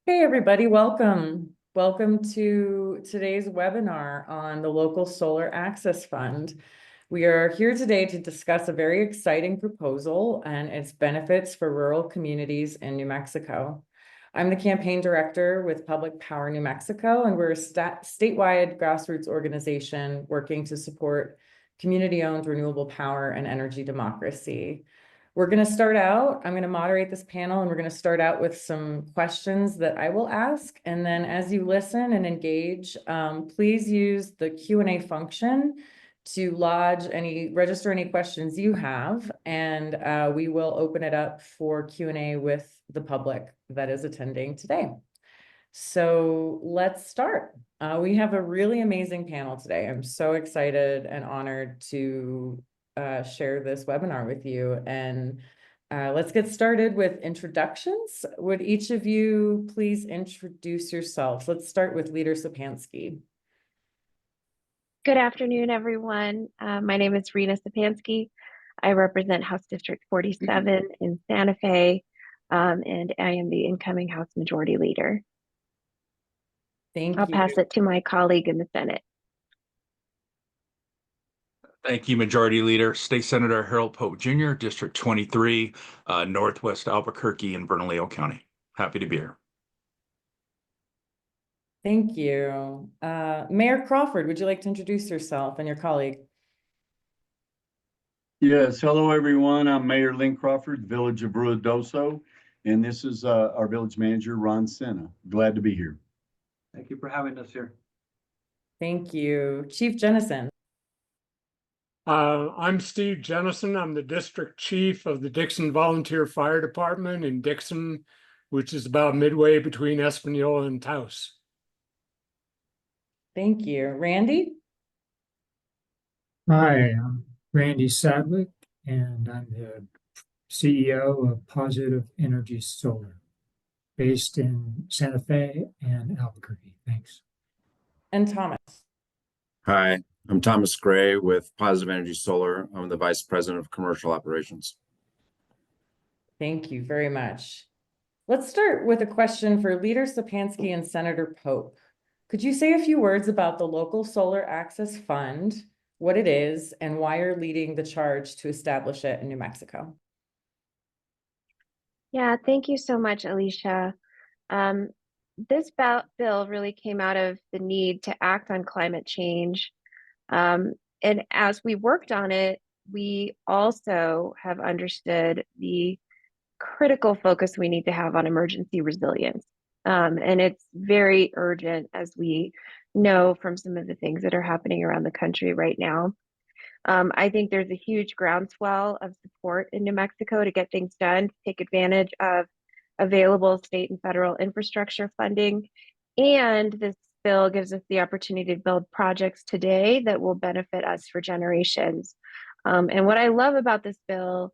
Hey, everybody, welcome. Welcome to today's webinar on the Local Solar Access Fund. We are here today to discuss a very exciting proposal and its benefits for rural communities in New Mexico. I'm the campaign director with Public Power New Mexico, and we're a statewide grassroots organization working to support community-owned renewable power and energy democracy. I'm going to moderate this panel, and we're going to start out with some questions that I will ask. And then as you listen and engage, please use the Q&A function to register any questions you have. And we will open it up for Q&A with the public that is attending today. So let's start. We have a really amazing panel today. I'm so excited and honored to share this webinar with you. And let's get started with introductions. Would each of you please introduce yourselves? Let's start with Leader Szczepanski. Good afternoon, everyone. My name is Reena Szczepanski. I represent House District 47 in Santa Fe, and I am the incoming House Majority Leader. Thank I'll you. pass it to my colleague in the Senate. Thank you, Majority Leader. State Senator Harold Pope Jr., District 23, Northwest Albuquerque in Bernalillo County. Happy to be here. Thank you. Mayor Crawford, would you like to introduce yourself and your colleague? Yes, hello everyone. I'm Mayor Lynn Crawford, Village of Ruidoso, and this is our village manager, Ron Sena. Glad to be here. Thank you for having us here. Thank you. Chief Jennison. I'm Steve Jennison. I'm the district chief of the Dixon Volunteer Fire Department in Dixon, which is about midway between Espanola and Taos. Thank you. Randy? Hi, I'm Randy Sadwick, and I'm the CEO of Positive Energy Solar, based in Santa Fe and Albuquerque. Thanks. And Thomas. Hi, I'm Thomas Gray with Positive Energy Solar. I'm the Vice President of Commercial Operations. Thank you very much. Let's start with a question for Leader Szczepanski and Senator Pope. Could you say a few words about the Local Solar Access Fund, what it is, and why you're leading the charge to establish it in New Mexico? Yeah, thank you so much, Alicia. This bill really came out of the need to act on climate change. And as we worked on it, we also have understood the critical focus we need to have on emergency resilience. And it's very urgent, as we know from some of the things that are happening around the country right now. I think there's a huge groundswell of support in New Mexico to get things done, to take advantage of available state and federal infrastructure funding. And this bill gives us the opportunity to build projects today that will benefit us for generations. And what I love about this bill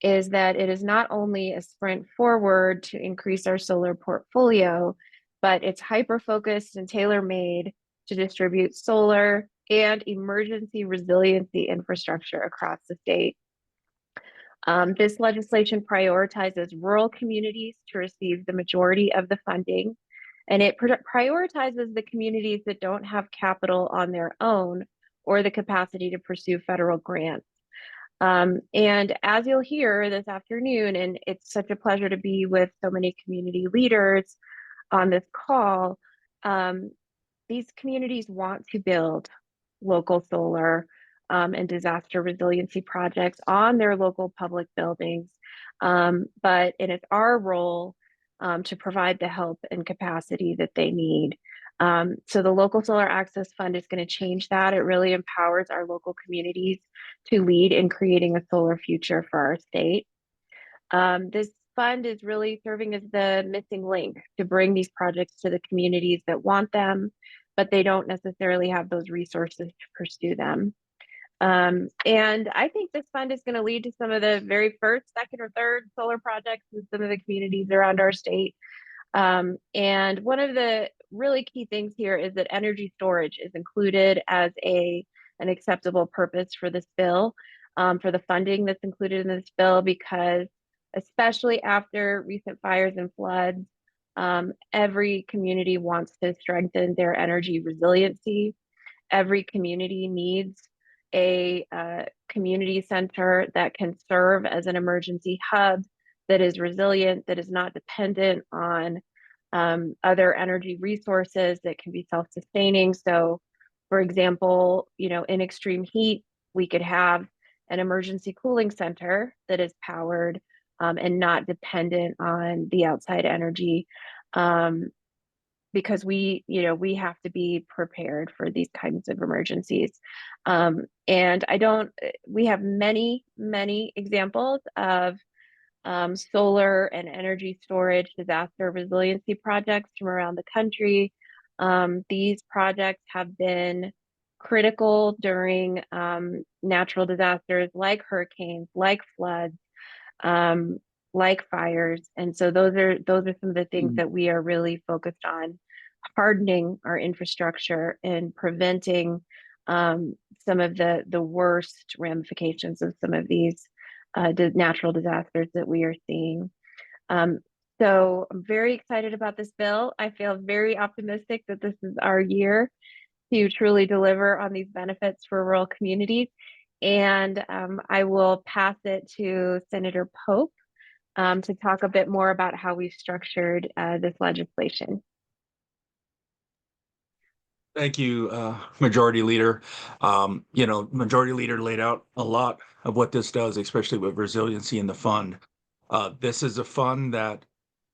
is that it is not only a sprint forward to increase our solar portfolio, but it's hyper-focused and tailor-made to distribute solar and emergency resiliency infrastructure across the state. This legislation prioritizes rural communities to receive the majority of the funding, and it prioritizes the communities that don't have capital on their own or the capacity to pursue federal grants. And as you'll hear this afternoon, and it's such a pleasure to be with so many community leaders on this call, these communities want to build local solar and disaster resiliency projects on their local public buildings. But it's our role to provide the help and capacity that they need. So the Local Solar Access Fund is going to change that. It really empowers our local communities to lead in creating a solar future for our state. This fund is really serving as the missing link to bring these projects to the communities that want them, but they don't necessarily have those resources to pursue them. And I think this fund is going to lead to some of the very first, second, or third solar projects in some of the communities around our state. And one of the really key things here is that energy storage is included as an acceptable purpose for this bill, for the funding that's included in this bill, because especially after recent fires and floods, Every community wants to strengthen their energy resiliency. Every community needs a community center that can serve as an emergency hub that is resilient, that is not dependent on other energy resources, that can be self-sustaining. So, for example, in extreme heat, we could have an emergency cooling center that is powered and not dependent on the outside energy. Because we have to be prepared for these kinds of emergencies. And we have many, many examples of solar and energy storage disaster resiliency projects from around the country. These projects have been critical during natural disasters like hurricanes, like floods, like fires. And so those are some of the things that we are really focused on: hardening our infrastructure and preventing some of the worst ramifications of some of these natural disasters that we are seeing. So I'm very excited about this bill. I feel very optimistic that this is our year to truly deliver on these benefits for rural communities. And I will pass it to Senator Pope to talk a bit more about how we've structured this legislation. Thank you, Majority Leader. Majority Leader laid out a lot of what this does, especially with resiliency in the fund. This is a fund that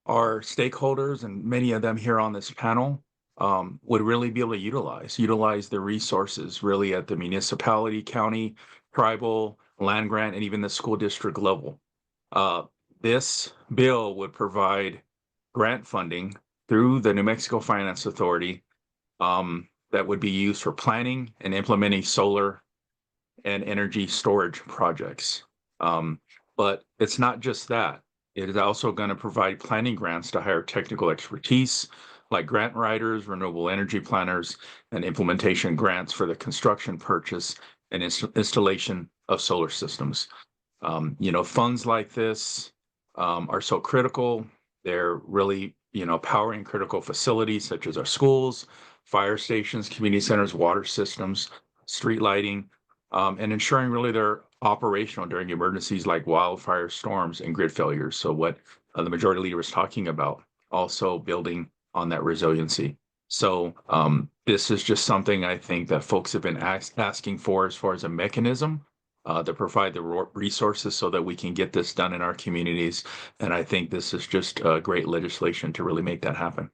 our stakeholders, and many of them here on this panel, would really be able to utilize the resources really at the municipality, county, tribal, land grant, and even the school district level. This bill would provide grant funding through the New Mexico Finance Authority that would be used for planning and implementing solar and energy storage projects. But it's not just that. It is also going to provide planning grants to hire technical expertise like grant writers, renewable energy planners, and implementation grants for the construction, purchase, and installation of solar systems. Funds like this are so critical. They're really, powering critical facilities such as our schools, fire stations, community centers, water systems, street lighting, and ensuring really they're operational during emergencies like wildfire, storms, and grid failures. So what the Majority Leader was talking about, also building on that resiliency. So this is just something I think that folks have been asking for as far as a mechanism to provide the resources so that we can get this done in our communities. And I think this is just great legislation to really make that happen.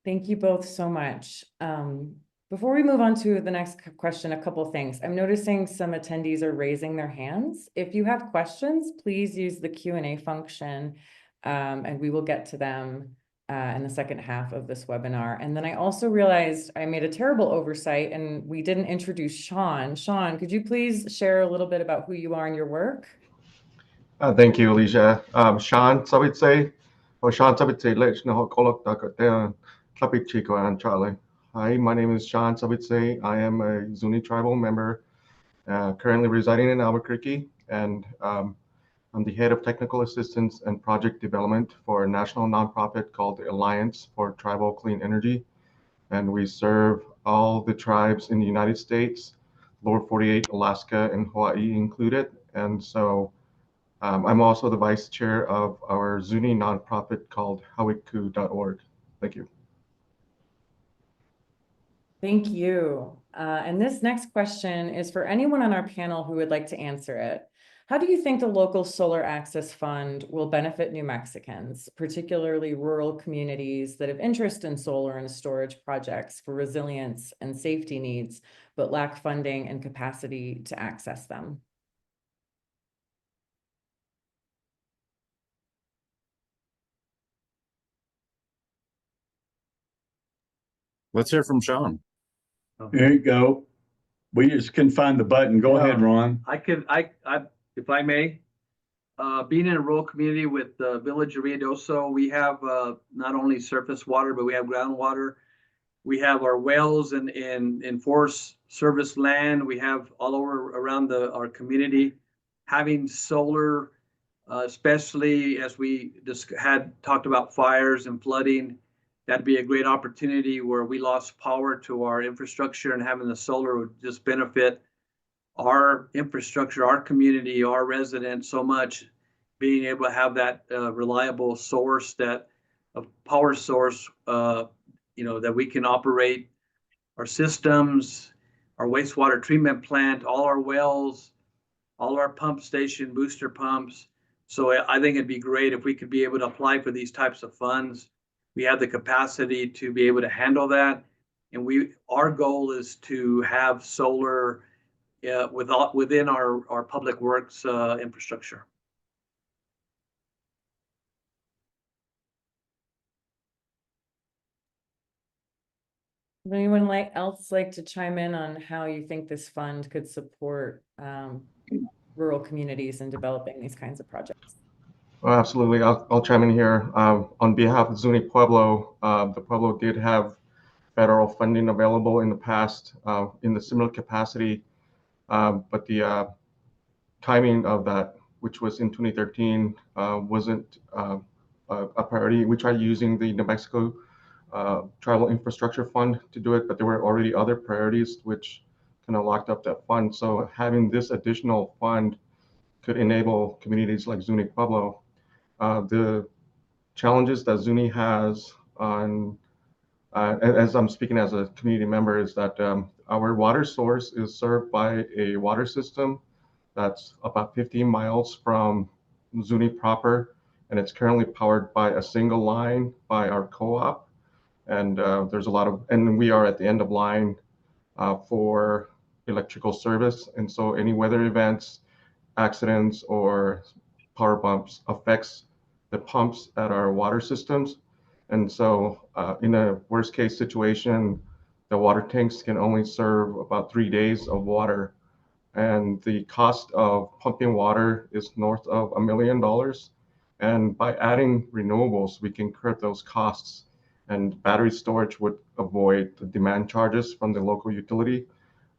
Thank you both so much. Before we move on to the next question, a couple of things. I'm noticing some attendees are raising their hands. If you have questions, please use the Q&A function, and we will get to them in the second half of this webinar. And then I also realized I made a terrible oversight and we didn't introduce Shaun. Shaun, could you please share a little bit about who you are and your work? Thank you, Alicia. Shaun Tsabetsaye, or Shaun Tsabetsaye, Hi, my name is Shaun Tsabetsaye. I am a Zuni tribal member, currently residing in Albuquerque, and I'm the head of technical assistance and project development for a national nonprofit called the Alliance for Tribal Clean Energy. And we serve all the tribes in the United States, Lower 48, Alaska, and Hawaii included. And so I'm also the vice chair of our Zuni nonprofit called hawiku.org. Thank you. Thank you. And this next question is for anyone on our panel who would like to answer it. How do you think the local Solar Access Fund will benefit New Mexicans, particularly rural communities that have interest in solar and storage projects for resilience and safety needs, but lack funding and capacity to access them? Let's hear from Shaun. There you go. We just couldn't find the button. Go ahead, Ron. If I may, being in a rural community with the village of Ruidoso, we have not only surface water, but we have groundwater. We have our wells and Forest Service land. We have all over around our community. Having solar especially as we just had talked about fires and flooding. That'd be a great opportunity where we lost power to our infrastructure, and having the solar would just benefit our infrastructure, our community, our residents so much, being able to have that reliable source, that a power source, that we can operate our systems, our wastewater treatment plant, all our wells, all our pump station booster pumps. So I think it'd be great if we could be able to apply for these types of funds. We have the capacity to be able to handle that. And our goal is to have solar within our public works infrastructure. Would anyone else like to chime in on how you think this fund could support rural communities in developing these kinds of projects? Well, absolutely. I'll chime in here. On behalf of Zuni Pueblo, the Pueblo did have federal funding available in the past in the similar capacity, but the timing of that, which was in 2013, wasn't a priority. We tried using the New Mexico Tribal Infrastructure Fund to do it, but there were already other priorities which kind of locked up that fund. So having this additional fund could enable communities like Zuni Pueblo. The challenges that Zuni has on, as I'm speaking as a community member, is that our water source is served by a water system that's about 15 miles from Zuni proper, and it's currently powered by a single line by our co-op. And there's a lot of, and we are at the end of line for electrical service. And so any weather events, accidents, or power bumps affects the pumps at our water systems. And so in a worst case situation, the water tanks can only serve about 3 days of water. And the cost of pumping water is north of $1 million. And by adding renewables, we can curb those costs. And battery storage would avoid the demand charges from the local utility.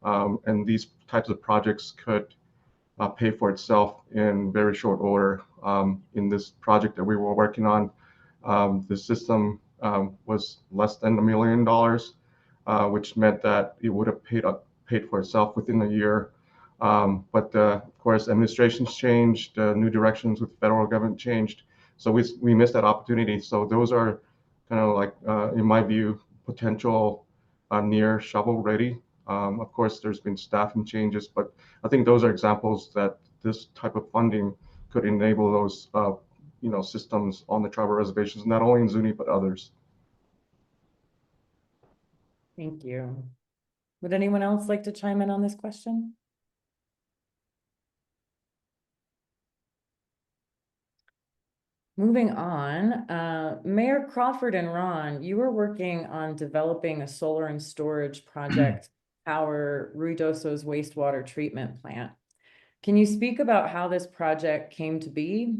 And these types of projects could pay for itself in very short order. In this project that we were working on, the system was less than $1 million, which meant that it would have paid for itself within a year. But of course, administrations changed, new directions with the federal government changed. So we missed that opportunity. So those are kind of like, in my view, potential near shovel ready. Of course, there's been staffing changes, but I think those are examples that this type of funding could enable those systems on the tribal reservations, not only in Zuni, but others. Thank you. Would anyone else like to chime in on this question? Moving on, Mayor Crawford and Ron, you were working on developing a solar and storage project to power Ruidoso's wastewater treatment plant. Can you speak about how this project came to be,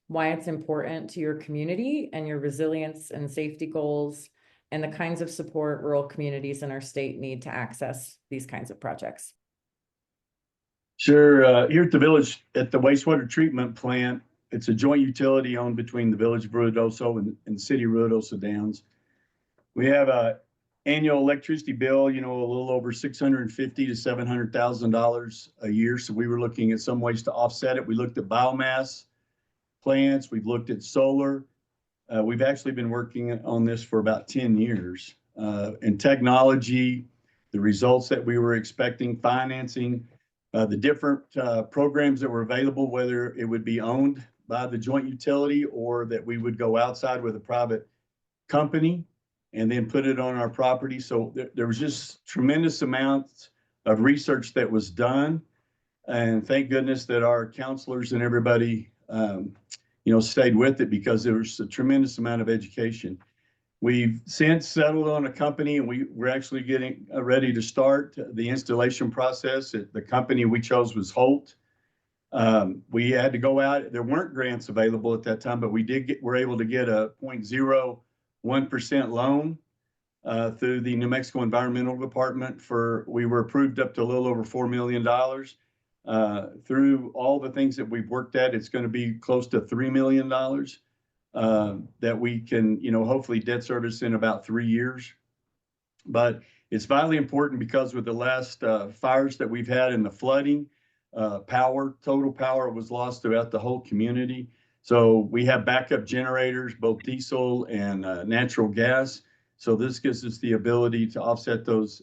why it's important to your community and your resilience and safety goals, and the kinds of support rural communities in our state need to access these kinds of projects? Sure. Here at the village, at the wastewater treatment plant, it's a joint utility owned between the village of Ruidoso and the city of Ruidoso Downs. We have a annual electricity bill, a little over $650,000 to $700,000 a year. So we were looking at some ways to offset it. We looked at biomass plants. We've looked at solar. We've actually been working on this for about 10 years. And technology, the results that we were expecting, financing, the different programs that were available, whether it would be owned by the joint utility or that we would go outside with a private company and then put it on our property. So there was just tremendous amounts of research that was done. And thank goodness that our counselors and everybody, stayed with it, because there was a tremendous amount of education. We've since settled on a company, and we're actually getting ready to start the installation process. The company we chose was Holt. We had to go out. There weren't grants available at that time, but we're able to get a 0.01% loan through the New Mexico Environmental Department. We were approved up to a little over $4 million. Through all the things that we've worked at, it's going to be close to $3 million that we can, hopefully debt service in about 3 years. But it's vitally important because with the last fires that we've had and the flooding, total power was lost throughout the whole community. So we have backup generators, both diesel and natural gas. So this gives us the ability to offset those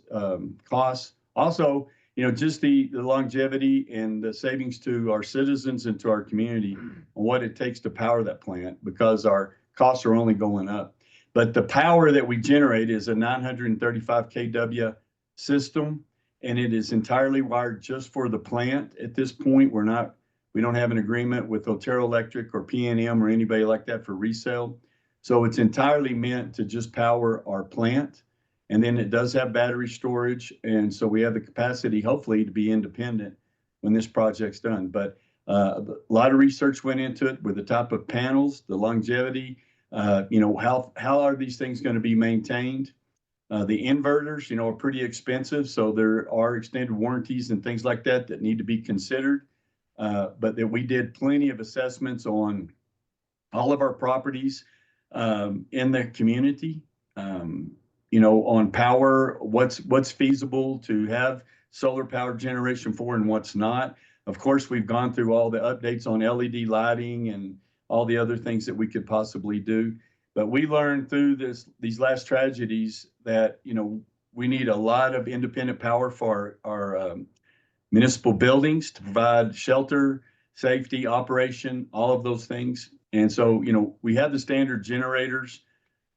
costs. Also, just the longevity and the savings to our citizens and to our community on what it takes to power that plant, because our costs are only going up. But the power that we generate is a 935 kW system, and it is entirely wired just for the plant. At this point, we don't have an agreement with Otero Electric or PNM or anybody like that for resale. So it's entirely meant to just power our plant. And then it does have battery storage. And so we have the capacity, hopefully, to be independent when this project's done. But a lot of research went into it with the type of panels, the longevity, how are these things going to be maintained? The inverters, are pretty expensive. So there are extended warranties and things like that that need to be considered. But that we did plenty of assessments on all of our properties in the community, on power, what's feasible to have solar power generation for and what's not. Of course, we've gone through all the updates on LED lighting and all the other things that we could possibly do. But we learned through these last tragedies that, we need a lot of independent power for our municipal buildings to provide shelter, safety, operation, all of those things. And so, we have the standard generators,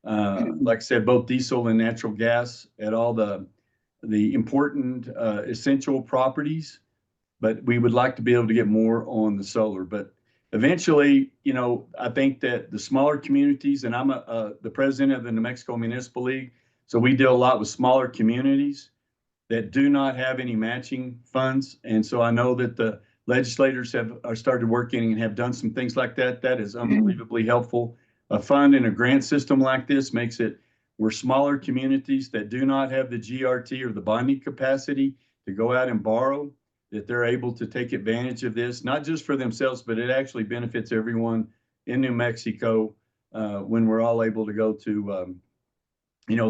like I said, both diesel and natural gas at all the important essential properties, but we would like to be able to get more on the solar. But eventually, I think that the smaller communities, and I'm the president of the New Mexico Municipal League, so we deal a lot with smaller communities that do not have any matching funds. And so I know that the legislators are started working and have done some things like that. That is unbelievably helpful. A fund and a grant system like this makes it where smaller communities that do not have the GRT or the bonding capacity to go out and borrow, that they're able to take advantage of this, not just for themselves, but it actually benefits everyone in New Mexico when we're all able to go to,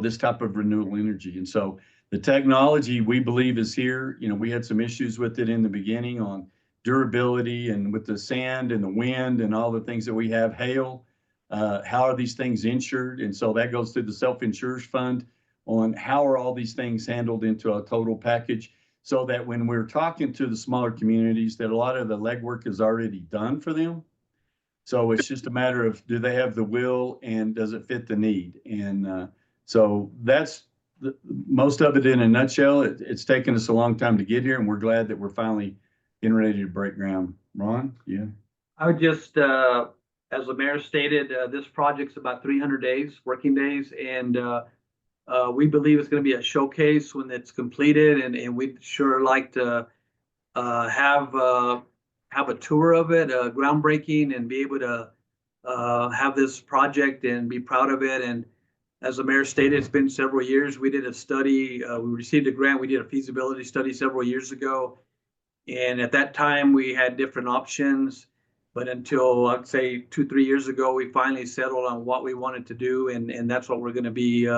this type of renewable energy. And so the technology, we believe, is here. We had some issues with it in the beginning on durability and with the sand and the wind and all the things that we have, hail. How are these things insured? And so that goes through the self-insurers fund on how are all these things handled into a total package, so that when we're talking to the smaller communities, that a lot of the legwork is already done for them. So it's just a matter of, do they have the will and does it fit the need? And so that's most of it in a nutshell. It's taken us a long time to get here, and we're glad that we're finally getting ready to break ground. Ron? Yeah. I would just, as the mayor stated, this project's about 300 working days, and we believe it's going to be a showcase when it's completed, and we'd sure like to have a tour of it, groundbreaking, and be able to have this project and be proud of it. And as the mayor stated, it's been several years. We did a study, we received a grant, we did a feasibility study several years ago. And at that time, we had different options. But until, I'd say, 2-3 years ago, we finally settled on what we wanted to do. And that's what we're going to be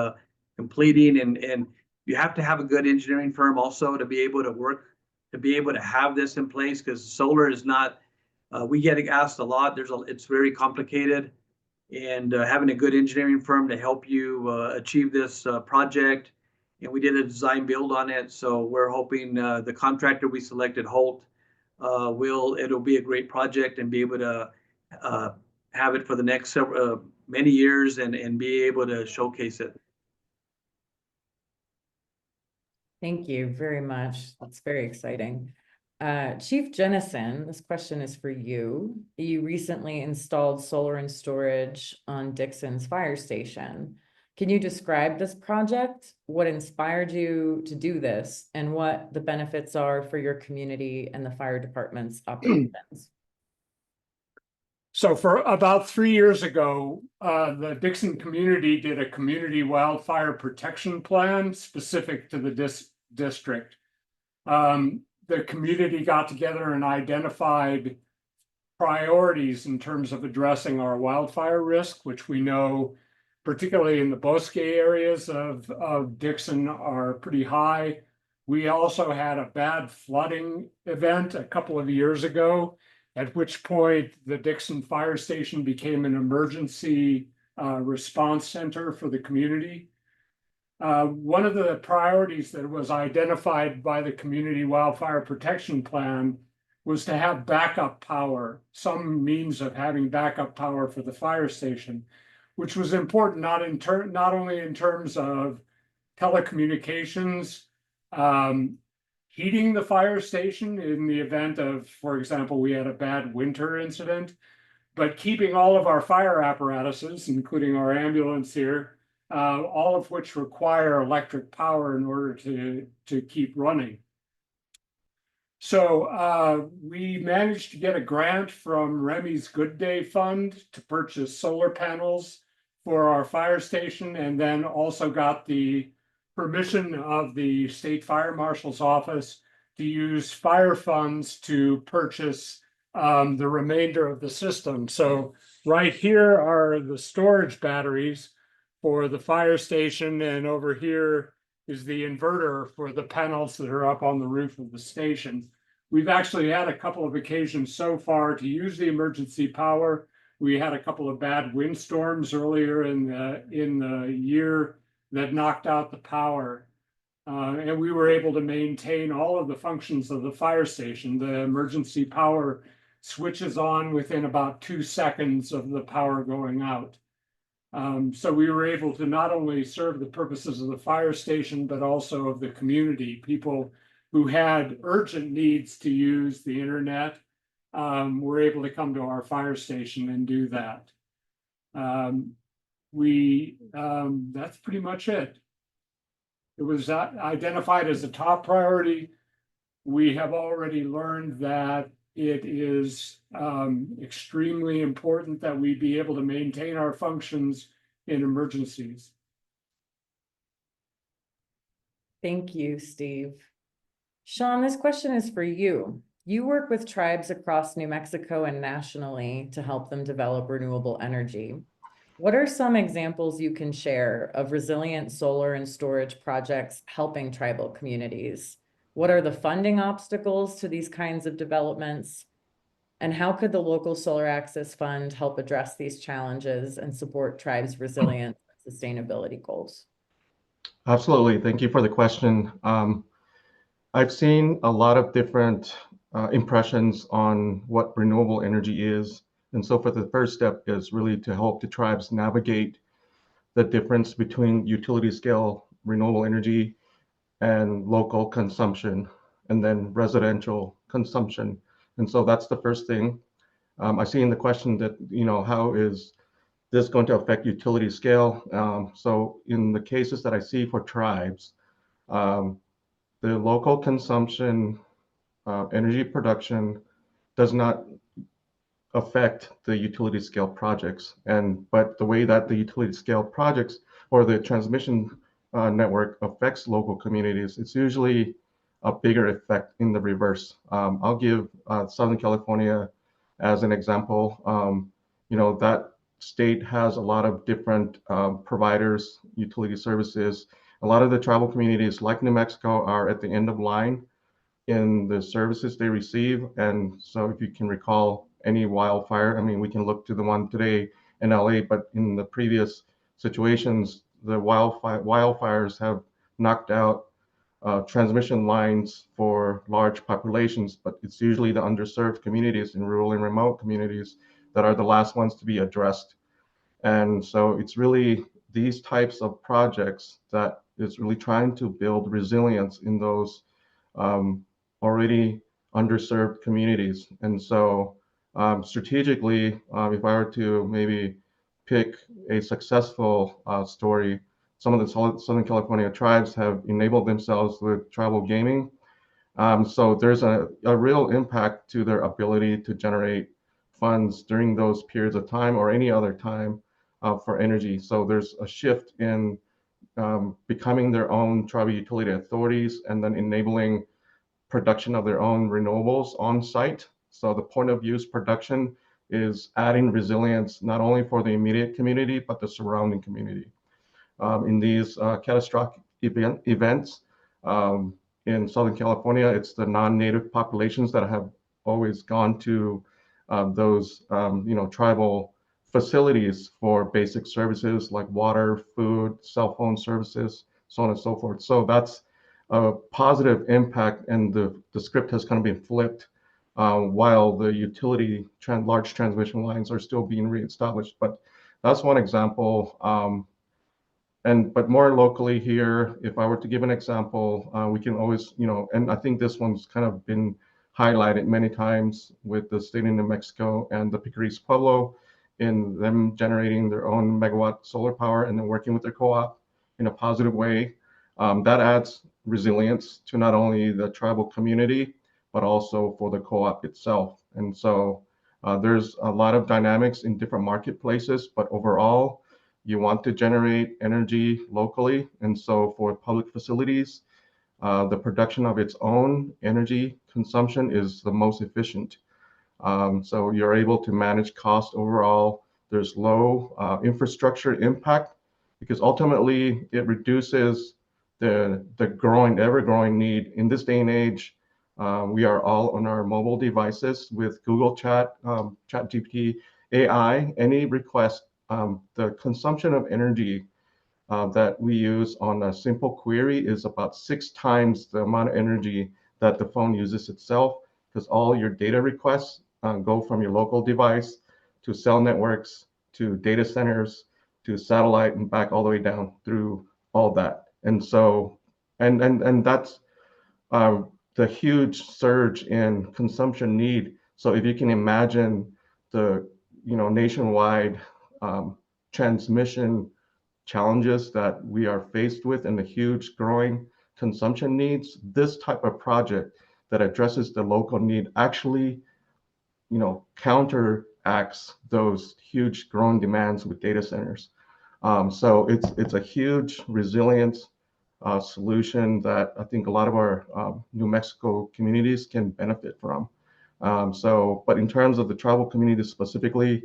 completing. And you have to have a good engineering firm also to be able to work, to be able to have this in place, because solar is not, we get asked a lot. It's very complicated. And having a good engineering firm to help you achieve this project. And we did a design build on it. So we're hoping the contractor we selected, Holt, it'll be a great project and be able to have it for the next many years and be able to showcase it. Thank you very much. That's very exciting. Chief Jennison, this question is for you. You recently installed solar and storage on Dixon's fire station. Can you describe this project, what inspired you to do this, and what the benefits are for your community and the fire department's operations? So for about 3 years ago, the Dixon community did a community wildfire protection plan specific to the district. the community got together and identified priorities in terms of addressing our wildfire risk, which we know, particularly in the bosque areas of Dixon, are pretty high. We also had a bad flooding event a couple of years ago, at which point the Dixon Fire Station became an emergency response center for the community. One of the priorities that was identified by the Community Wildfire Protection Plan was to have backup power, some means of having backup power for the fire station, which was important not only in terms of telecommunications, heating the fire station in the event of, for example, we had a bad winter incident, but keeping all of our fire apparatuses, including our ambulance here, all of which require electric power in order to keep running. So we managed to get a grant from Remy's Good Day Fund to purchase solar panels for our fire station, and then also got the permission of the State Fire Marshal's office to use fire funds to purchase the remainder of the system. So right here are the storage batteries for the fire station, and over here is the inverter for the panels that are up on the roof of the station. We've actually had a couple of occasions so far to use the emergency power. We had a couple of bad windstorms earlier in the year that knocked out the power. And we were able to maintain all of the functions of the fire station. The emergency power switches on within about 2 seconds of the power going out. So we were able to not only serve the purposes of the fire station, but also of the community. People who had urgent needs to use the internet were able to come to our fire station and do that. That's pretty much it. It was identified as a top priority. We have already learned that it is extremely important that we be able to maintain our functions in emergencies. Thank you, Steve. Shaun, this question is for you. You work with tribes across New Mexico and nationally to help them develop renewable energy. What are some examples you can share of resilient solar and storage projects helping tribal communities? What are the funding obstacles to these kinds of developments? And how could the local Solar Access Fund help address these challenges and support tribes' resilience and sustainability goals? Absolutely. Thank you for the question. I've seen a lot of different impressions on what renewable energy is. And so for the first step is really to help the tribes navigate the difference between utility scale renewable energy and local consumption, and then residential consumption. And so that's the first thing. I see in the question that, how is this going to affect utility scale? So in the cases that I see for tribes, the local consumption, energy production does not affect the utility scale projects. But the way that the utility scale projects or the transmission network affects local communities, it's usually a bigger effect in the reverse. I'll give Southern California as an example. That state has a lot of different providers, utility services. A lot of the tribal communities, like New Mexico, are at the end of line in the services they receive. And so if you can recall any wildfire, we can look to the one today in LA, but in the previous situations, the wildfires have knocked out transmission lines for large populations, but it's usually the underserved communities in rural and remote communities that are the last ones to be addressed. And so it's really these types of projects that is really trying to build resilience in those already underserved communities. And so strategically, if I were to maybe pick a successful story, some of the Southern California tribes have enabled themselves with tribal gaming. So there's a real impact to their ability to generate funds during those periods of time or any other time for energy. So there's a shift in becoming their own tribal utility authorities and then enabling production of their own renewables on site. So the point of use production is adding resilience not only for the immediate community, but the surrounding community. In these catastrophic events in Southern California, it's the non-native populations that have always gone to those tribal facilities for basic services like water, food, cell phone services, so on and so forth. So that's a positive impact, and the script has kind of been flipped while the utility large transmission lines are still being reestablished. But that's one example. But more locally here, if I were to give an example, we can always, and I think this one's kind of been highlighted many times with the state of New Mexico and the Picaris Pueblo, in them generating their own megawatt solar power and then working with their co-op in a positive way. That adds resilience to not only the tribal community, but also for the co-op itself. And so there's a lot of dynamics in different marketplaces, but overall, you want to generate energy locally. And so for public facilities, the production of its own energy consumption is the most efficient. So you're able to manage cost overall. There's low infrastructure impact, because ultimately it reduces the ever-growing need. In this day and age, we are all on our mobile devices with Google Chat, ChatGPT, AI. Any request, the consumption of energy that we use on a simple query is about 6 times the amount of energy that the phone uses itself, because all your data requests go from your local device to cell networks, to data centers, to satellite, and back all the way down through all that. And so, and that's the huge surge in consumption need. So if you can imagine the nationwide transmission challenges that we are faced with and the huge growing consumption needs, this type of project that addresses the local need actually counteracts those huge growing demands with data centers. So it's a huge resilience solution that I think a lot of our New Mexico communities can benefit from. But in terms of the tribal community specifically,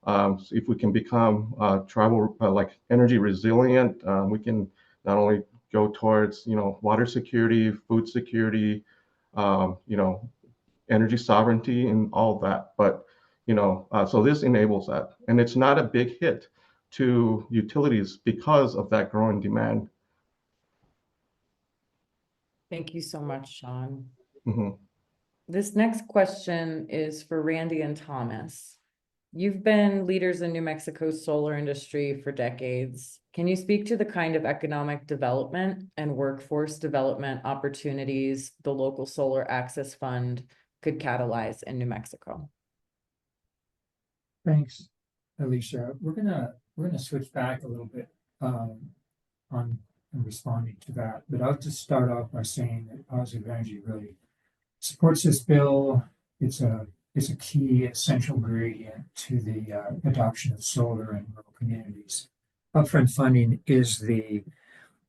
if we can become tribal like energy resilient, we can not only go towards water security, food security, energy sovereignty, and all that. But so this enables that, and it's not a big hit to utilities because of that growing demand. Thank you so much, Shaun. Mm-hmm. This next question is for Randy and Thomas. You've been leaders in New Mexico's solar industry for decades. Can you speak to the kind of economic development and workforce development opportunities the local Solar Access Fund could catalyze in New Mexico? Thanks, Alicia. We're gonna switch back a little bit on responding to that, but I'll just start off by saying that Positive Energy really supports this bill. It's a key essential ingredient to the adoption of solar in rural communities. Upfront funding is the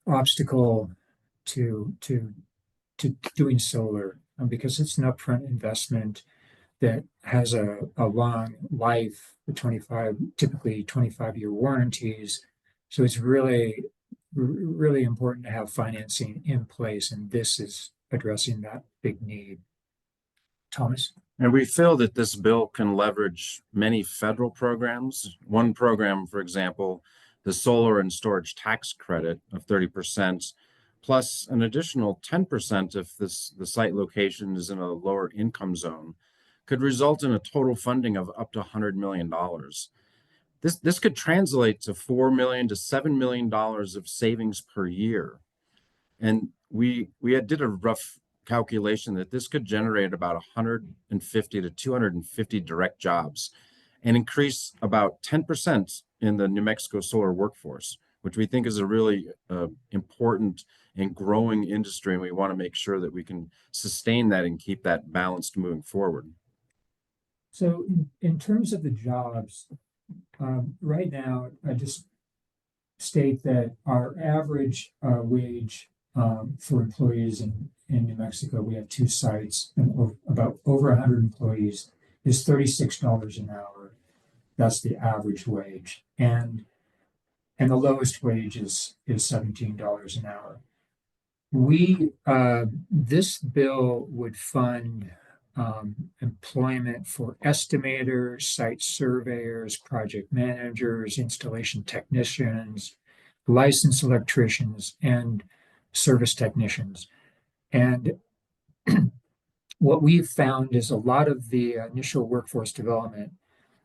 obstacle to doing solar because it's an upfront investment that has a long life, typically 25-year warranties. So it's really important to have financing in place, and this is addressing that big need. Thomas? And we feel that this bill can leverage many federal programs. One program, for example, the solar and storage tax credit of 30%, plus an additional 10% if the site location is in a lower income zone, could result in a total funding of up to $100 million. This could translate to $4 million to $7 million of savings per year. And we did a rough calculation that this could generate about 150 to 250 direct jobs and increase about 10% in the New Mexico solar workforce, which we think is a really important and growing industry. And we want to make sure that we can sustain that and keep that balanced moving forward. So in terms of the jobs, right now, I just state that our average wage for employees in New Mexico. We have 2 sites and about over 100 employees is $36 an hour. That's the average wage. And the lowest wage is $17 an hour. This bill would fund employment for estimators, site surveyors, project managers, installation technicians, licensed electricians, and service technicians. And what we've found is a lot of the initial workforce development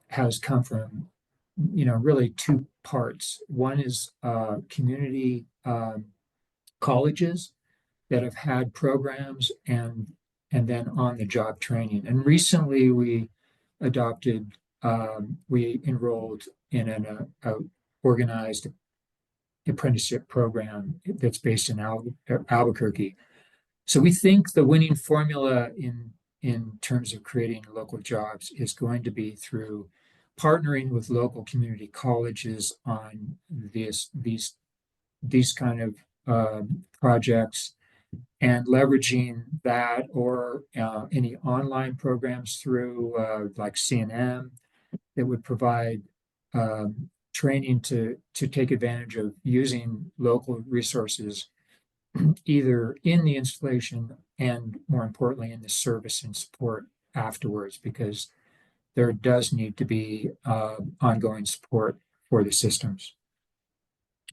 has come from, really 2 parts. One is community colleges that have had programs and then on the job training. And recently we enrolled in an organized apprenticeship program that's based in Albuquerque. So we think the winning formula in terms of creating local jobs is going to be through partnering with local community colleges on these kind of projects, and leveraging that or any online programs through like CNM that would provide training to take advantage of using local resources, either in the installation and more importantly in the service and support afterwards, because there does need to be ongoing support for the systems.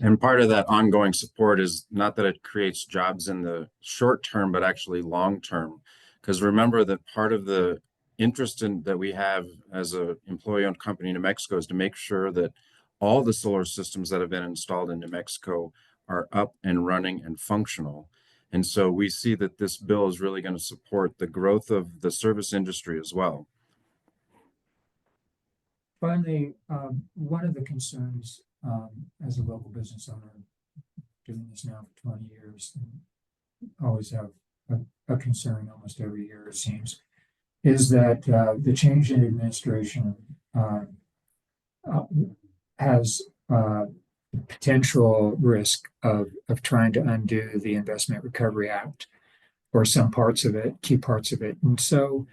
And part of that ongoing support is not that it creates jobs in the short term, but actually long term. Because remember that part of the interest that we have as an employee-owned company in New Mexico is to make sure that all the solar systems that have been installed in New Mexico are up and running and functional. And so we see that this bill is really going to support the growth of the service industry as well. Finally, one of the concerns as a local business owner, doing this now for 20 years, and always have a concern almost every year, it seems, is that the change in administration has potential risk of trying to undo the Investment Recovery Act or some parts of it, key parts of it. And so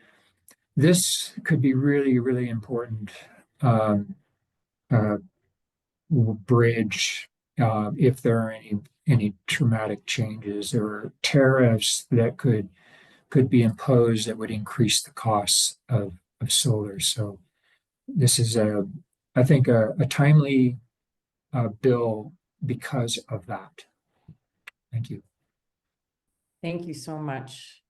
this could be really, really important bridge if there are any traumatic changes or tariffs that could be imposed that would increase the costs of solar. So this is I think a timely bill because of that. Thank you. Thank you so much.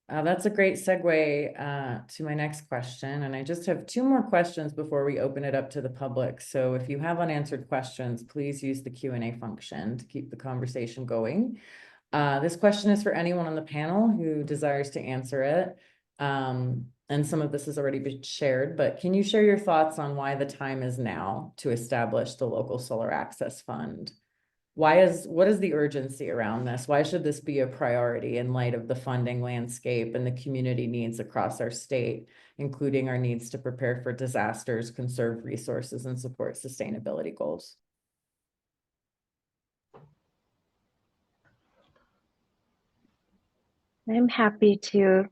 That's a great segue to my next question. And I just have 2 more questions before we open it up to the public. So if you have unanswered questions, please use the Q&A function to keep the conversation going. This question is for anyone on the panel who desires to answer it. And some of this has already been shared, but can you share your thoughts on why the time is now to establish the local solar access fund? What is the urgency around this? Why should this be a priority in light of the funding landscape and the community needs across our state, including our needs to prepare for disasters, conserve resources, and support sustainability goals? I'm happy to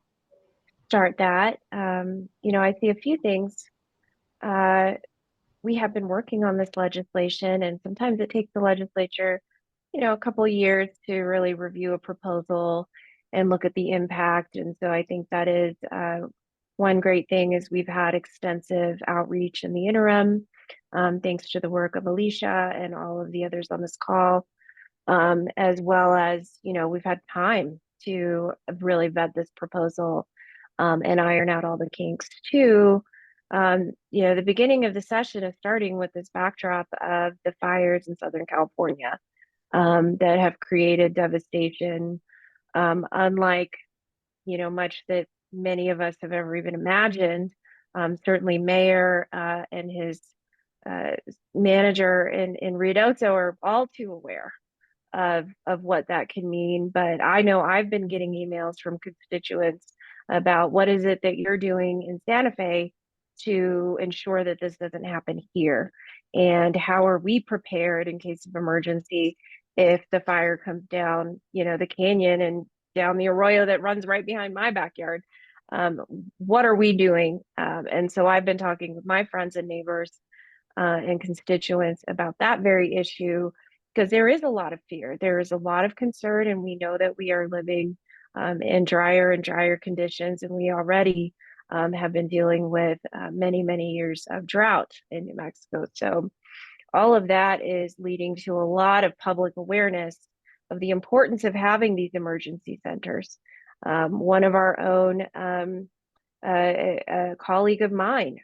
start that. I see a few things. We have been working on this legislation, and sometimes it takes the legislature, a couple of years to really review a proposal and look at the impact. And so I think that is one great thing is we've had extensive outreach in the interim, thanks to the work of Alicia and all of the others on this call, as well as, we've had time to really vet this proposal and iron out all the kinks too. The beginning of the session is starting with this backdrop of the fires in Southern California that have created devastation, unlike, much that many of us have ever even imagined. Certainly Mayor and his manager in Ruidoso are all too aware of what that can mean. But I know I've been getting emails from constituents about what is it that you're doing in Santa Fe to ensure that this doesn't happen here, and how are we prepared in case of emergency if the fire comes down, the canyon and down the arroyo that runs right behind my backyard. What are we doing? And so I've been talking with my friends and neighbors and constituents about that very issue, because there is a lot of fear. There is a lot of concern, and we know that we are living in drier and drier conditions, and we already have been dealing with many, many years of drought in New Mexico. So all of that is leading to a lot of public awareness of the importance of having these emergency centers. One of our own, a colleague of mine,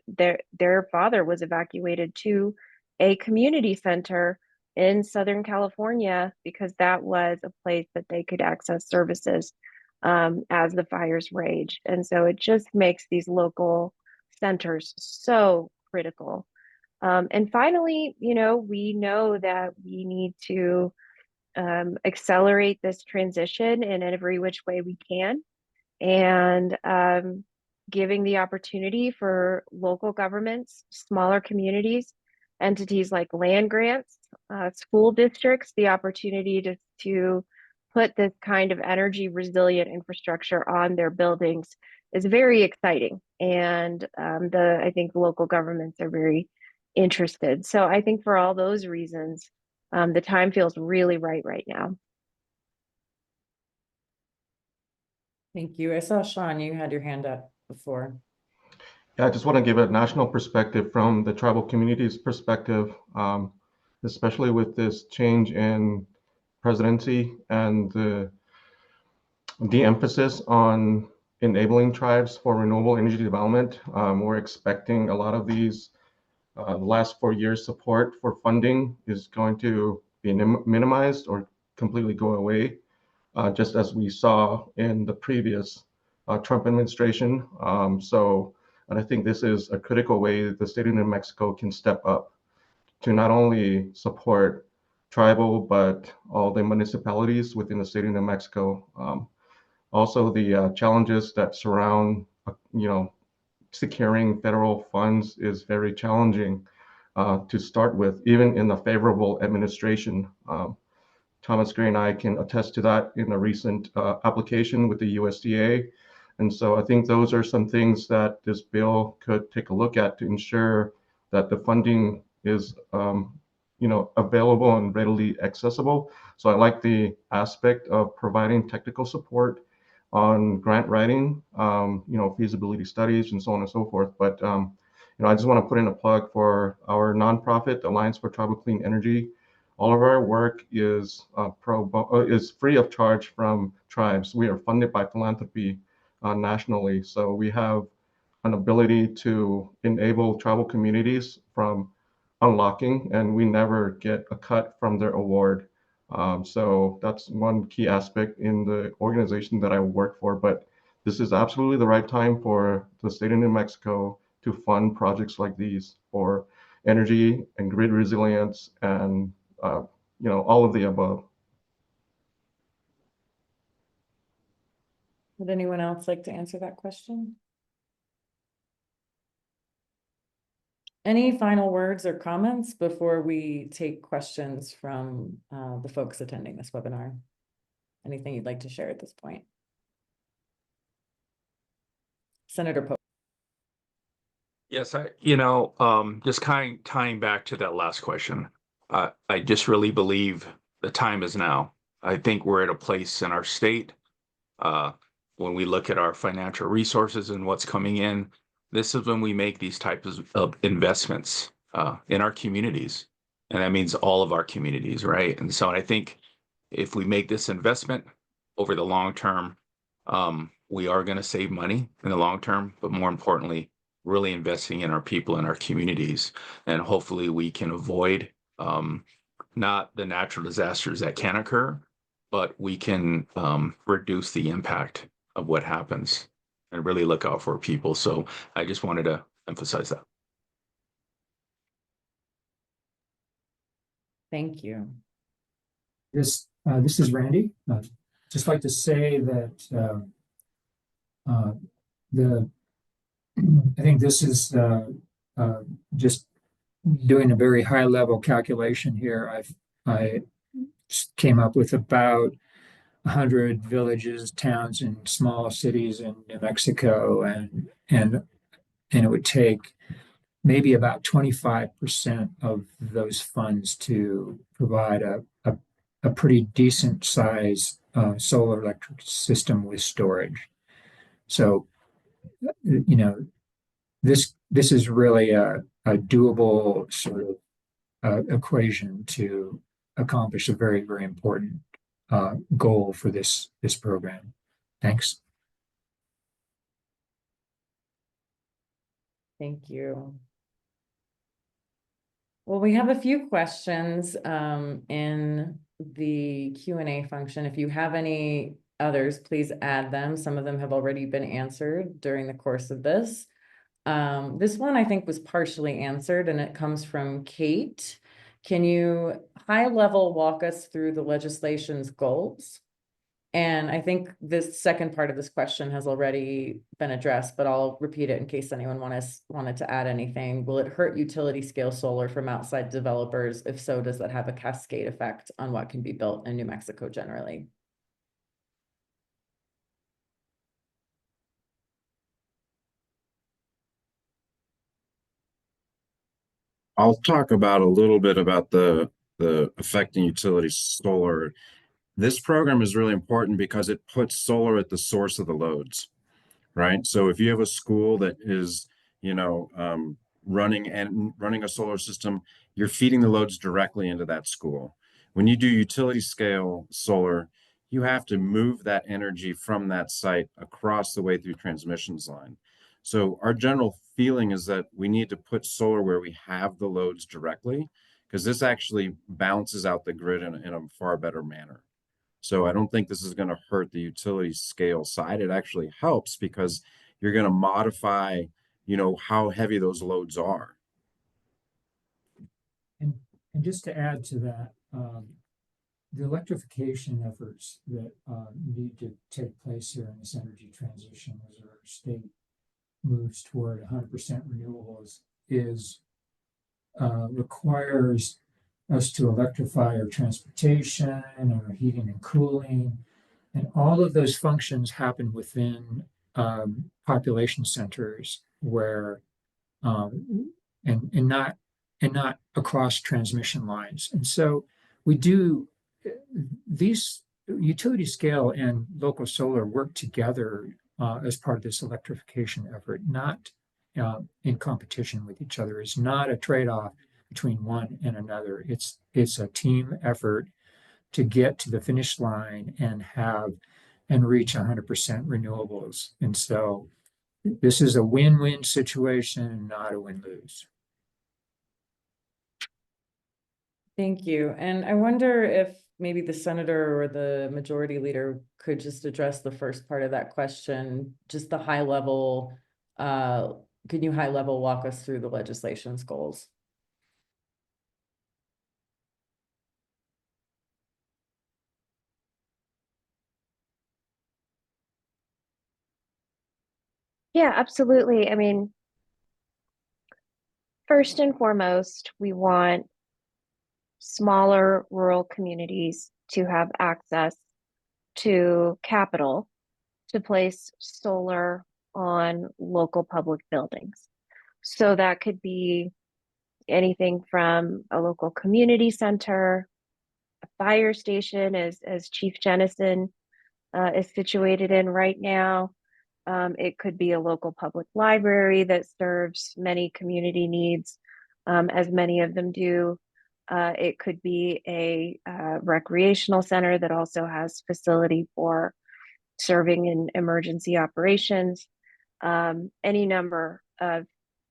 their father was evacuated to a community center in Southern California because that was a place that they could access services as the fires rage. And so it just makes these local centers so critical. And finally, we know that we need to accelerate this transition in every which way we can. And giving the opportunity for local governments, smaller communities, entities like land grants, school districts, the opportunity to put this kind of energy resilient infrastructure on their buildings is very exciting. And I think local governments are very interested. So I think for all those reasons, the time feels really right now. Thank you. I saw Shaun, you had your hand up before. Yeah, I just want to give a national perspective from the tribal community's perspective, especially with this change in presidency and the emphasis on enabling tribes for renewable energy development. We're expecting a lot of these the last 4 years support for funding is going to be minimized or completely go away, just as we saw in the previous Trump administration. And I think this is a critical way that the state of New Mexico can step up to not only support tribal, but all the municipalities within the state of New Mexico. Also, the challenges that surround, securing federal funds is very challenging to start with, even in the favorable administration. Thomas Gray and I can attest to that in a recent application with the USDA. And so I think those are some things that this bill could take a look at to ensure that the funding is available and readily accessible. So I like the aspect of providing technical support on grant writing, feasibility studies and so on and so forth. But I just want to put in a plug for our nonprofit, Alliance for Tribal Clean Energy. All of our work is free of charge from tribes. We are funded by philanthropy nationally, so we have an ability to enable tribal communities from unlocking, and we never get a cut from their award. So that's one key aspect in the organization that I work for. But this is absolutely the right time for the state of New Mexico to fund projects like these for energy and grid resilience and all of the above. Would anyone else like to answer that question? Any final words or comments before we take questions from the folks attending this webinar? Anything you'd like to share at this point? Senator Pope. Yes, just kind of tying back to that last question, I just really believe the time is now. I think we're at a place in our state, when we look at our financial resources and what's coming in, this is when we make these types of investments in our communities. And that means all of our communities, right? And so I think if we make this investment over the long term, we are going to save money in the long term, but more importantly, really investing in our people and our communities. And hopefully we can avoid not the natural disasters that can occur, but we can reduce the impact of what happens and really look out for people. So I just wanted to emphasize that. Thank you. This is Randy. Just like to say that I think this is just doing a very high level calculation here. I came up with about 100 villages, towns, and small cities in New Mexico, and it would take maybe about 25% of those funds to provide a pretty decent size solar electric system with storage. So, you know, this is really a doable sort of equation to accomplish a very, very important goal for this program. Thanks. Thank you. Well, we have a few questions in the Q&A function. If you have any others, please add them. Some of them have already been answered during the course of this. This one I think was partially answered, and it comes from Kate. Can you high level walk us through the legislation's goals? And I think this second part of this question has already been addressed, but I'll repeat it in case anyone wanted to add anything. Will it hurt utility scale solar from outside developers? If so, does that have a cascade effect on what can be built in New Mexico generally? I'll talk about a little bit about the affecting utility solar. This program is really important because it puts solar at the source of the loads, right? So if you have a school that is, running a solar system, you're feeding the loads directly into that school. When you do utility scale solar, you have to move that energy from that site across the way through transmissions line. So our general feeling is that we need to put solar where we have the loads directly, because this actually balances out the grid in a far better manner. So I don't think this is going to hurt the utility scale side. It actually helps because you're going to modify, how heavy those loads are. And just to add to that, the electrification efforts that need to take place here in this energy transition as our state moves toward 100% renewables requires us to electrify our transportation and our heating and cooling, and all of those functions happen within population centers where and not across transmission lines. And so we do these utility scale and local solar work together as part of this electrification effort, not in competition with each other. It's not a trade-off between one and another. It's a team effort to get to the finish line and reach 100% renewables. And so this is a win-win situation, not a win-lose. Thank you. And I wonder if maybe the senator or the majority leader could just address the first part of that question, just the high level, can you high level walk us through the legislation's goals? Yeah, absolutely. I mean, first and foremost, we want smaller rural communities to have access to capital to place solar on local public buildings. So that could be anything from a local community center, a fire station, as Chief Jennison is situated in right now. It could be a local public library that serves many community needs, as many of them do. It could be a recreational center that also has facility for serving in emergency operations, any number of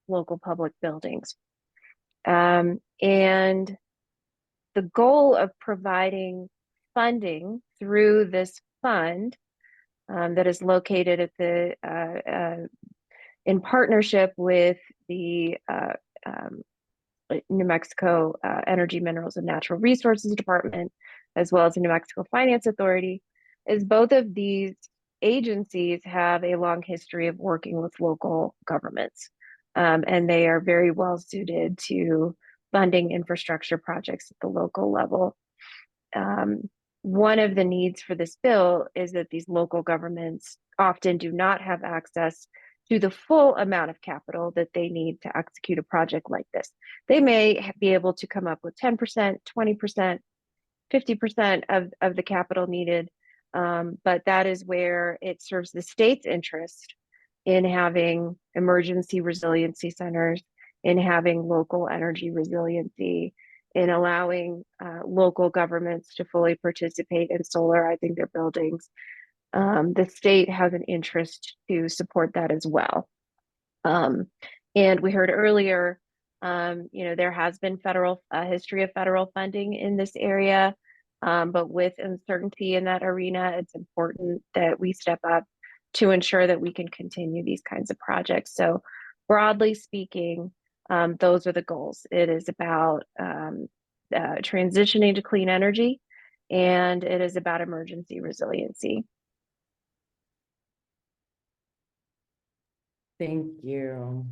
local public buildings. And the goal of providing funding through this fund that is located at the in partnership with the New Mexico Energy, Minerals, and Natural Resources Department, as well as the New Mexico Finance Authority, is both of these agencies have a long history of working with local governments, and they are very well suited to funding infrastructure projects at the local level. One of the needs for this bill is that these local governments often do not have access to the full amount of capital that they need to execute a project like this. They may be able to come up with 10%, 20%, 50% of the capital needed, but that is where it serves the state's interest in having emergency resiliency centers, in having local energy resiliency, in allowing local governments to fully participate in solar. I think their buildings. The state has an interest to support that as well. And we heard earlier, there has been a history of federal funding in this area, but with uncertainty in that arena, it's important that we step up to ensure that we can continue these kinds of projects. So broadly speaking, those are the goals. It is about transitioning to clean energy, and it is about emergency resiliency. Thank you.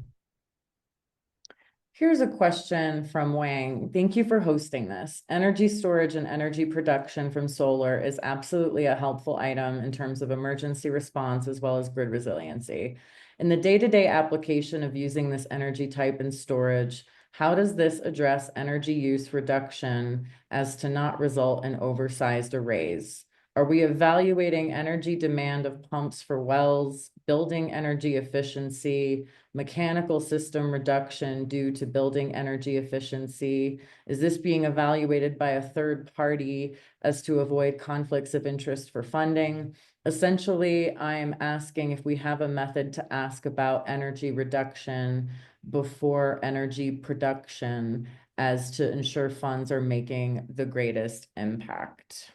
Here's a question from Wang. Thank you for hosting this. Energy storage and energy production from solar is absolutely a helpful item in terms of emergency response as well as grid resiliency. In the day-to-day application of using this energy type in storage, how does this address energy use reduction as to not result in oversized arrays? Are we evaluating energy demand of pumps for wells, building energy efficiency, mechanical system reduction due to building energy efficiency? Is this being evaluated by a third party as to avoid conflicts of interest for funding? Essentially, I'm asking if we have a method to ask about energy reduction before energy production as to ensure funds are making the greatest impact.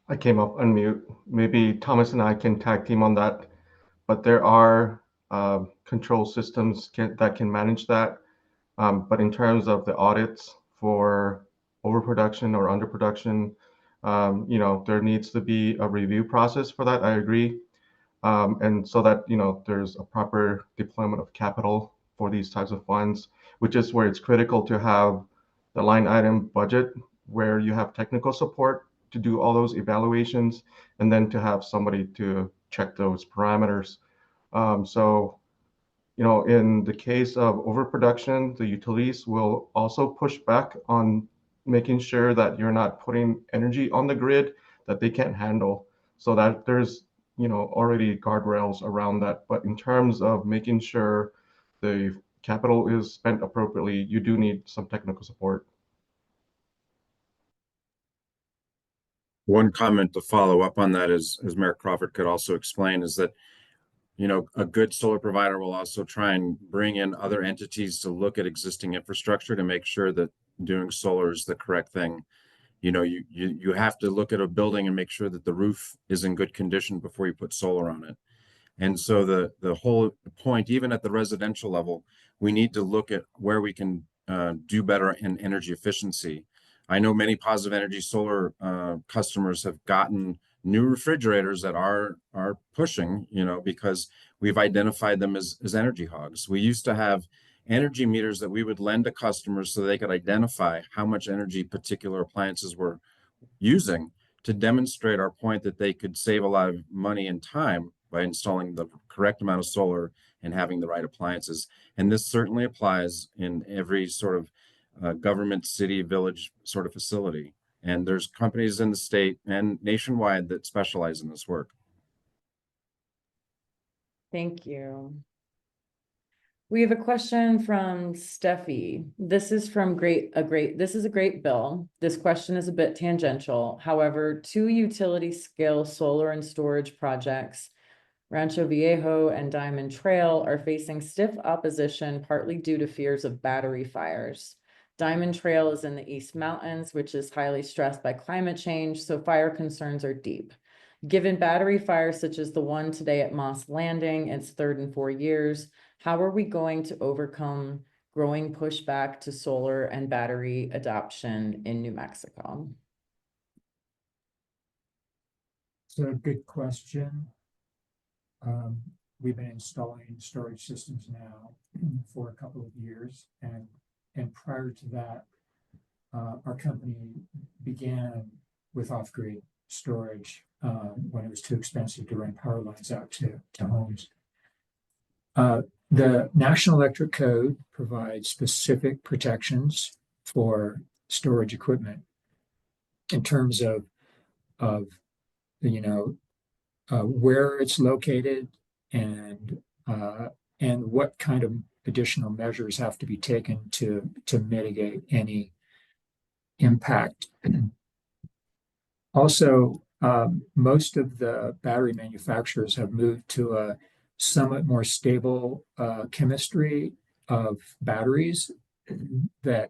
I came up on mute. Maybe Thomas and I can tag team on that, but there are control systems that can manage that. But in terms of the audits for overproduction or underproduction, there needs to be a review process for that. I agree. And so that, there's a proper deployment of capital for these types of funds, which is where it's critical to have the line item budget where you have technical support to do all those evaluations, and then to have somebody to check those parameters. So, in the case of overproduction, the utilities will also push back on making sure that you're not putting energy on the grid that they can't handle, so that there's, already guardrails around that. But in terms of making sure the capital is spent appropriately, you do need some technical support. One comment to follow up on that is, as Mayor Crawford could also explain, is that, a good solar provider will also try and bring in other entities to look at existing infrastructure to make sure that doing solar is the correct thing. You have to look at a building and make sure that the roof is in good condition before you put solar on it. And so the whole point, even at the residential level, we need to look at where we can do better in energy efficiency. I know many positive energy solar customers have gotten new refrigerators that are pushing, because we've identified them as energy hogs. We used to have energy meters that we would lend to customers so they could identify how much energy particular appliances were using, to demonstrate our point that they could save a lot of money and time by installing the correct amount of solar and having the right appliances. And this certainly applies in every sort of government, city, village sort of facility. And there's companies in the state and nationwide that specialize in this work. Thank you. We have a question from Steffi. This is from this is a great bill. This question is a bit tangential. However, 2 utility scale solar and storage projects, Rancho Viejo and Diamond Trail, are facing stiff opposition, partly due to fears of battery fires. Diamond Trail is in the East Mountains, which is highly stressed by climate change, so fire concerns are deep. Given battery fires such as the one today at Moss Landing, its 3rd in 4 years, how are we going to overcome growing pushback to solar and battery adoption in New Mexico? So good question. we've been installing storage systems now for a couple of years, and prior to that, our company began with off-grid storage when it was too expensive to run power lines out to homes. The National Electric Code provides specific protections for storage equipment in terms of where it's located and what kind of additional measures have to be taken to mitigate any impact. Also, most of the battery manufacturers have moved to a somewhat more stable chemistry of batteries that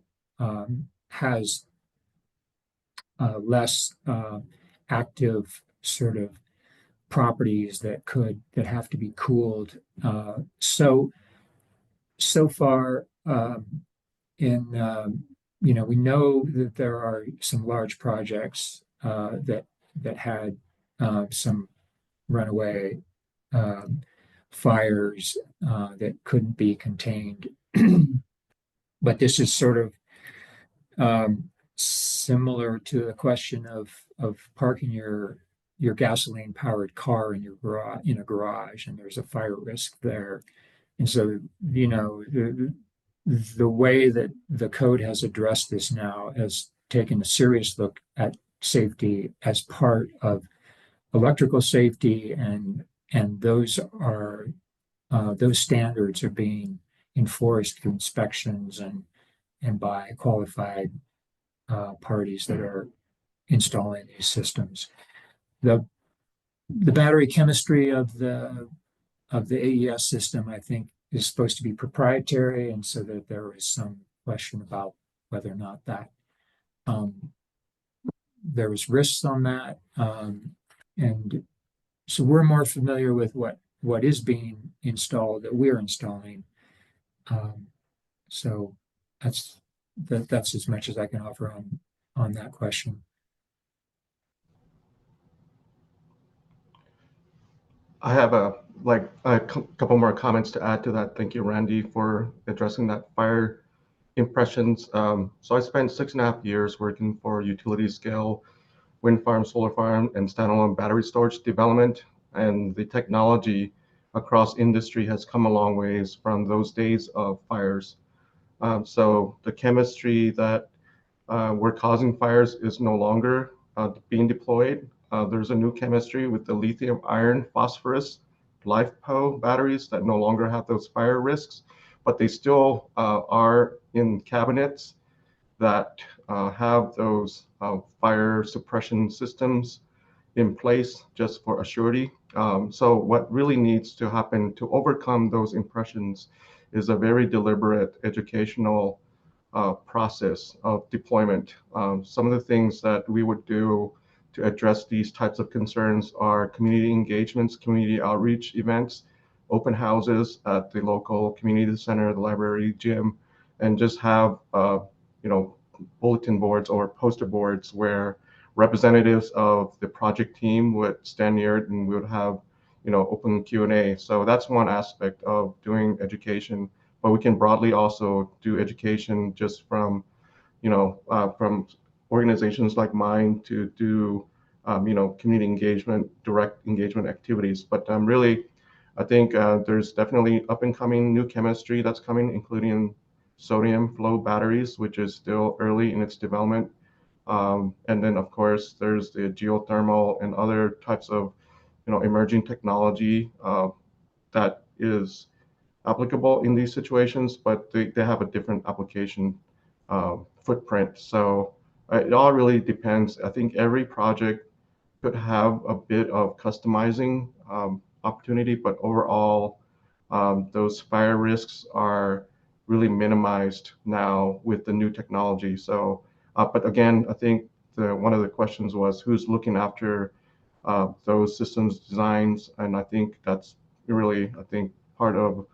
has less active sort of properties that have to be cooled. So far, we know that there are some large projects that had some runaway fires that couldn't be contained. But this is sort of similar to the question of parking your gasoline powered car in a garage, and there's a fire risk there. And so, the way that the code has addressed this now has taken a serious look at safety as part of electrical safety, and those standards are being enforced through inspections and by qualified parties that are installing these systems. The battery chemistry of the AES system, I think, is supposed to be proprietary, and so that there is some question about whether or not that there was risks on that, and so we're more familiar with what is being installed, that we're installing. So that's as much as I can offer on that question. I have a couple more comments to add to that. Thank you, Randy, for addressing that fire impressions. So I spent 6.5 years working for utility scale wind farm, solar farm, and standalone battery storage development. And the technology across industry has come a long ways from those days of fires. So the chemistry that were causing fires is no longer being deployed. There's a new chemistry with the lithium iron phosphorus LiFePO batteries that no longer have those fire risks, but they still are in cabinets that have those fire suppression systems in place just for assurity. So what really needs to happen to overcome those impressions is a very deliberate educational process of deployment. Some of the things that we would do to address these types of concerns are community engagements, community outreach events, open houses at the local community center, the library, gym, and just have bulletin boards or poster boards where representatives of the project team would stand near it, and we would have open Q&A. So that's one aspect of doing education, but we can broadly also do education just from from organizations like mine to do community engagement, direct engagement activities. But I think there's definitely up and coming new chemistry that's coming, including sodium flow batteries, which is still early in its development. And then of course there's the geothermal and other types of emerging technology that is applicable in these situations, but they have a different application footprint. So it all really depends. I think every project could have a bit of customizing opportunity, but overall those fire risks are really minimized now with the new technology. So but again, I think one of the questions was who's looking after those systems designs, and I think that's really part of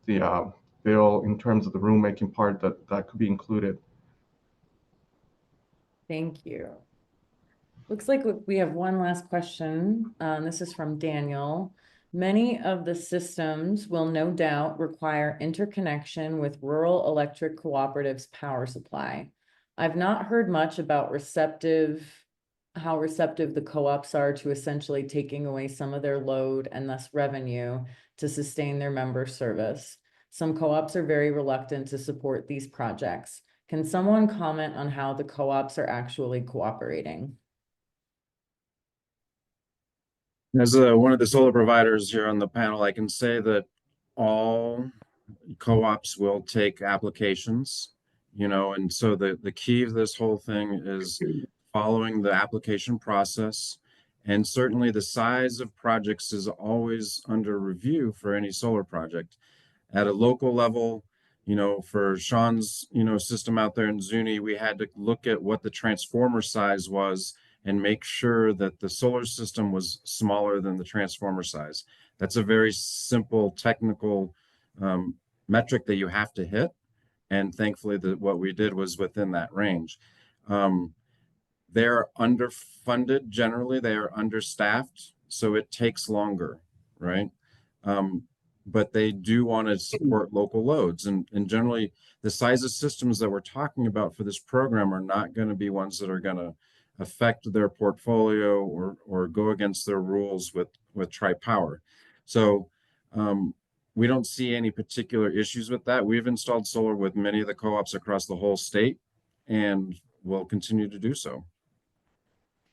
the bill in terms of the rulemaking part that could be included. Thank you. Looks like we have one last question. This is from Daniel. Many of the systems will no doubt require interconnection with rural electric cooperatives' power supply. I've not heard much about how receptive the co-ops are to essentially taking away some of their load and thus revenue to sustain their member service. Some co-ops are very reluctant to support these projects. Can someone comment on how the co-ops are actually cooperating? As one of the solar providers here on the panel, I can say that all co-ops will take applications, and so the key of this whole thing is following the application process. And certainly the size of projects is always under review for any solar project. At a local level, for Shaun's, system out there in Zuni, we had to look at what the transformer size was and make sure that the solar system was smaller than the transformer size. That's a very simple technical metric that you have to hit. And thankfully, what we did was within that range. They're underfunded generally, they are understaffed, so it takes longer, right? But they do want to support local loads. And generally, the size of systems that we're talking about for this program are not going to be ones that are going to affect their portfolio or go against their rules with Tri-Power. So we don't see any particular issues with that. We've installed solar with many of the co-ops across the whole state, and will continue to do so.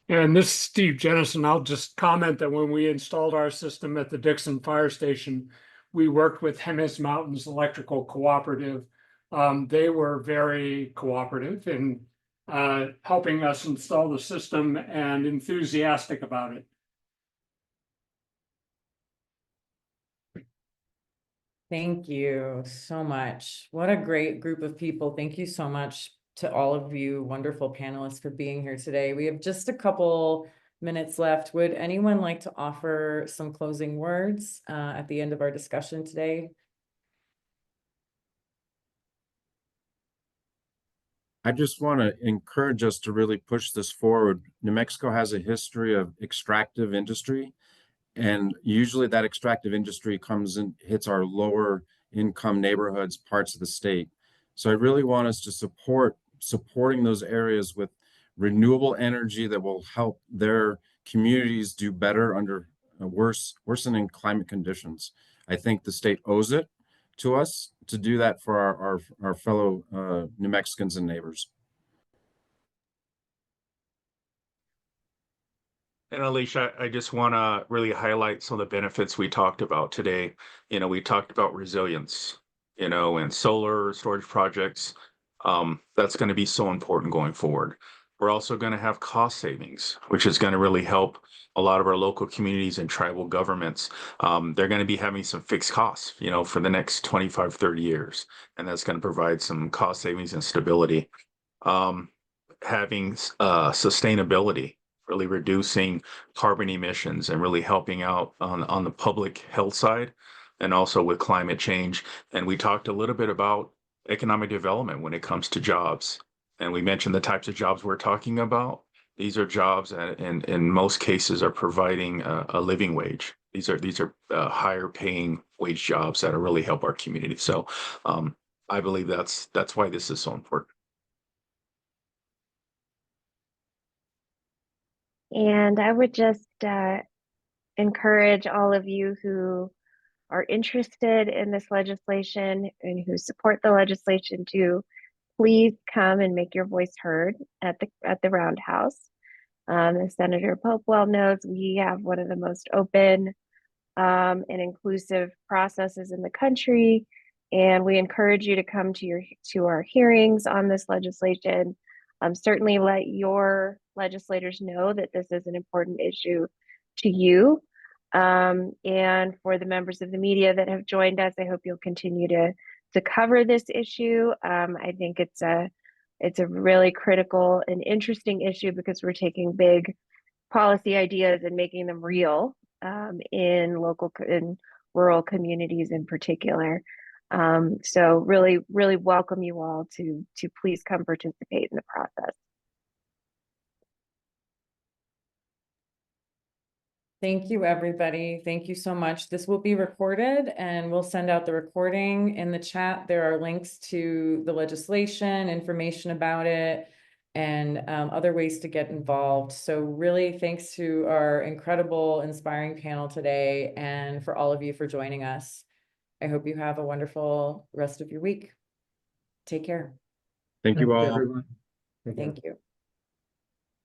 And this is Steve Jennison. I'll just comment that when we installed our system at the Dixon Fire Station, we worked with Jemez Mountains Electrical Cooperative. They were very cooperative in helping us install the system and enthusiastic about it. Thank you so much. What a great group of people. Thank you so much to all of you wonderful panelists for being here today. We have just a couple minutes left. Would anyone like to offer some closing words at the end of our discussion today? I just want to encourage us to really push this forward. New Mexico has a history of extractive industry, and usually that extractive industry comes and hits our lower income neighborhoods, parts of the state. So I really want us to supporting those areas with renewable energy that will help their communities do better under worsening climate conditions. I think the state owes it to us to do that for our fellow New Mexicans and neighbors. And Alicia, I just want to really highlight some of the benefits we talked about today. We talked about resilience, and solar storage projects. That's going to be so important going forward. We're also going to have cost savings, which is going to really help a lot of our local communities and tribal governments. They're going to be having some fixed costs, for the next 25, 30 years. And that's going to provide some cost savings and stability. Having sustainability, really reducing carbon emissions and really helping out on the public health side, and also with climate change. And we talked a little bit about economic development when it comes to jobs. And we mentioned the types of jobs we're talking about. These are jobs that in most cases are providing a living wage. These are higher paying wage jobs that really help our community. So I believe that's why this is so important. And I would just encourage all of you who are interested in this legislation and who support the legislation to please come and make your voice heard at the Roundhouse. As Senator Pope well knows, we have one of the most open and inclusive processes in the country, and we encourage you to come to our hearings on this legislation. Certainly let your legislators know that this is an important issue to you. And for the members of the media that have joined us, I hope you'll continue to cover this issue. I think it's a really critical and interesting issue because we're taking big policy ideas and making them real in rural communities in particular. So really, really welcome you all to please come participate in the process. Thank you, everybody. Thank you so much. This will be recorded and we'll send out the recording. In the chat. There are links to the legislation, information about it, and other ways to get involved. So really thanks to our incredible, inspiring panel today and for all of you for joining us. I hope you have a wonderful rest of your week. Take care. Thank you all. everyone. Take care. Thank you.